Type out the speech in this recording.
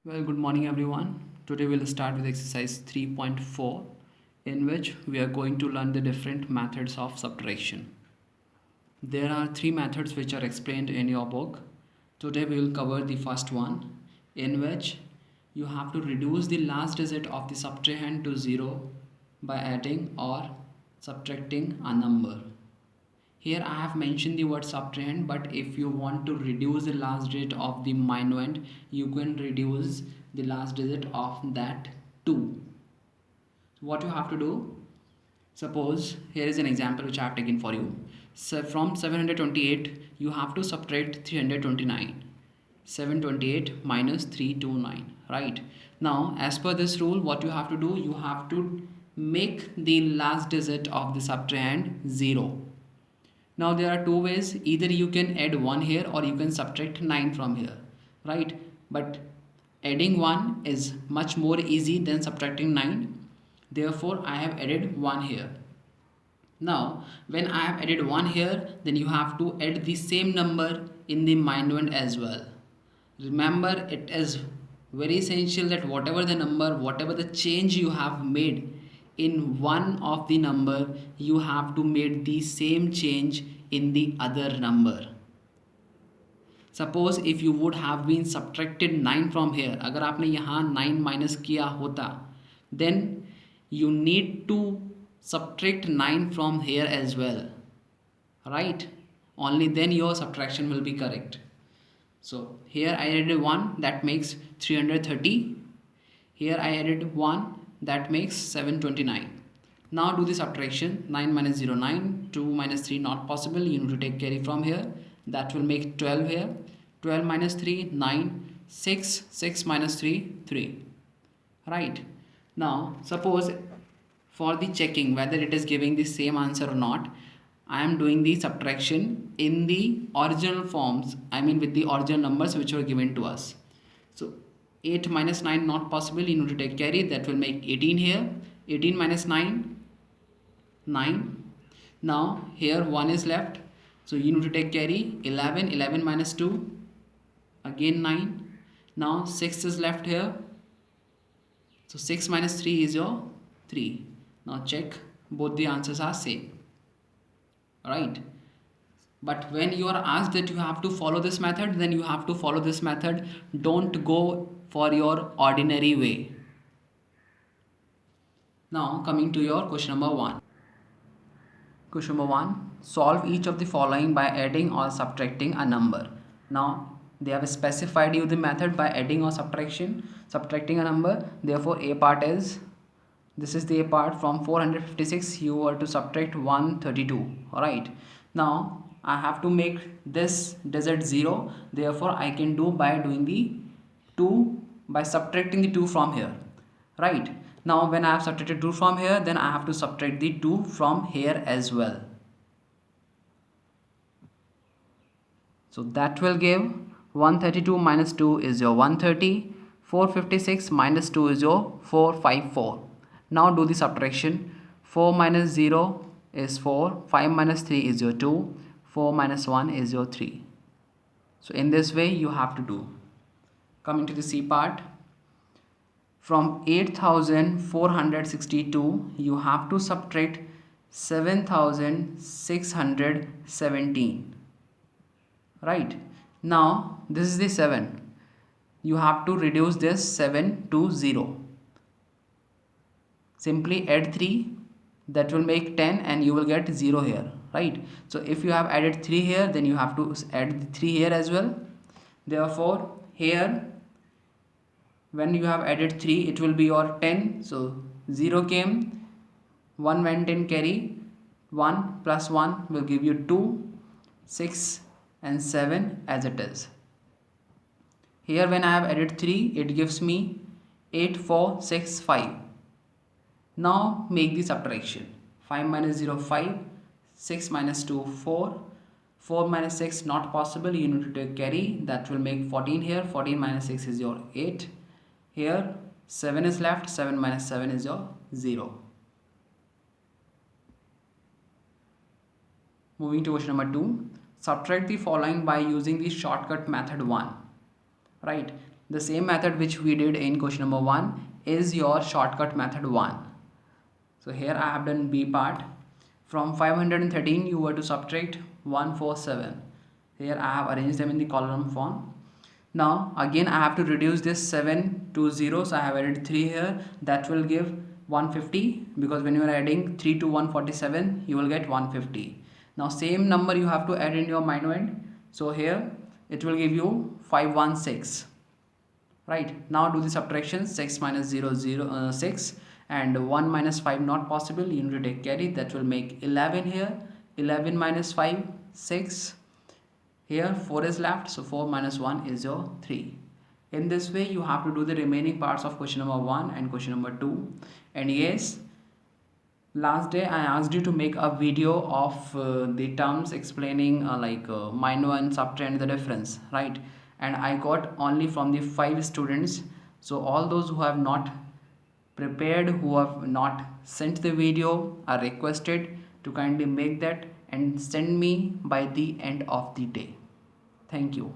Well, good morning everyone. Today we'll start with exercise 3.4 in which we are going to learn the different methods of subtraction. There are three methods which are explained in your book. Today we will cover the first one in which you have to reduce the last digit of the subtrahend to 0 by adding or subtracting a number. Here I have mentioned the word subtrahend, but if you want to reduce the last digit of the minuend, you can reduce the last digit of that 2. So what you have to do, suppose here is an example which I have taken for you. So from 728, you have to subtract 329. 728 minus 329, right? Now, as per this rule, what you have to do, you have to make the last digit of the subtrahend 0. Now there are two ways, either you can add 1 here or you can subtract 9 from here, right? But adding 1 is much more easy than subtracting 9. Therefore I have added 1 here. Now when I have added 1 here, then you have to add the same number in the minuend as well. Remember, it is very essential that whatever the number, whatever the change you have made in one of the number, you have to make the same change in the other number. Suppose if you would have been subtracted 9 from here, अगर आपने यहाँ 9 minus किया होता, then you need to subtract 9 from here as well, right? Only then your subtraction will be correct. So here I added 1, that makes 330. Here I added 1, that makes 729. Now do the subtraction. 9 minus 0, 9. 2 minus 3, not possible. You need to take carry from here. That will make 12 here. 12 minus 3, 9. 6. 6 minus 3, 3. Right. Now suppose for the checking whether it is giving the same answer or not, I am doing the subtraction in the original forms, I mean with the original numbers which were given to us. So 8 minus 9, not possible, you need to take carry, that will make 18 here. 18 minus 9, 9. Now here 1 is left, so you need to take carry. 11, 11 minus 2, again 9. Now 6 is left here, so 6 minus 3 is your 3. Now check, both the answers are same, right? But when you are asked that you have to follow this method, then you have to follow this method. Don't go for your ordinary way. Now coming to your question number 1. Question number 1. Solve each of the following by adding or subtracting a number. Now they have specified you the method by adding or subtracting a number. Therefore A part is, this is the A part, from 456 you are to subtract 132. Alright. Now I have to make this digit 0. Therefore I can do by doing the 2, by subtracting the 2 from here. Right. Now when I have subtracted 2 from here, then I have to subtract the 2 from here as well. So that will give 132 minus 2 is your 130. 456 minus 2 is your 454. Now do the subtraction. 4 minus 0 is 4. 5 minus 3 is your 2. 4 minus 1 is your 3. So in this way you have to do. Coming to the C part. From 8462 you have to subtract 7617. Right. Now this is the 7. You have to reduce this 7 to 0. Simply add 3, that will make 10 and you will get 0 here, right? So if you have added 3 here, then you have to add the 3 here as well. Therefore here when you have added 3, it will be your 10. So 0 came, 1 went in carry, 1 plus 1 will give you 2, 6 and 7 as it is. Here when I have added 3, it gives me 8, 4, 6, 5. Now make the subtraction. 5 minus 0, 5. 6 minus 2, 4. 4 minus 6, not possible, you need to take carry, that will make 14 here. 14 minus 6 is your 8. Here 7 is left, 7 minus 7 is your 0. Moving to question number 2. Subtract the following by using the shortcut method 1. Right. The same method which we did in question number 1 is your shortcut method 1. So here I have done B part. From 513 you were to subtract 147. Here I have arranged them in the column form. Now again I have to reduce this 7 to 0, so I have added 3 here. That will give 150, because when you are adding 3 to 147 you will get 150. Now same number you have to add in your minuend. So here it will give you 516. Right, now do the subtraction. 6 minus 0 0 6, and 1 minus 5 not possible, you need to take carry. That will make 11 here. 11 minus 5 6. Here 4 is left, so 4 minus 1 is your 3. In this way you have to do the remaining parts of question number 1 and question number 2. And yes, last day I asked you to make a video of the terms explaining minuend, subtrahend, the difference, right? And I got only from the 5 students. So all those who have not prepared, who have not sent the video, are requested to kindly make that and send me by the end of the day. Thank you.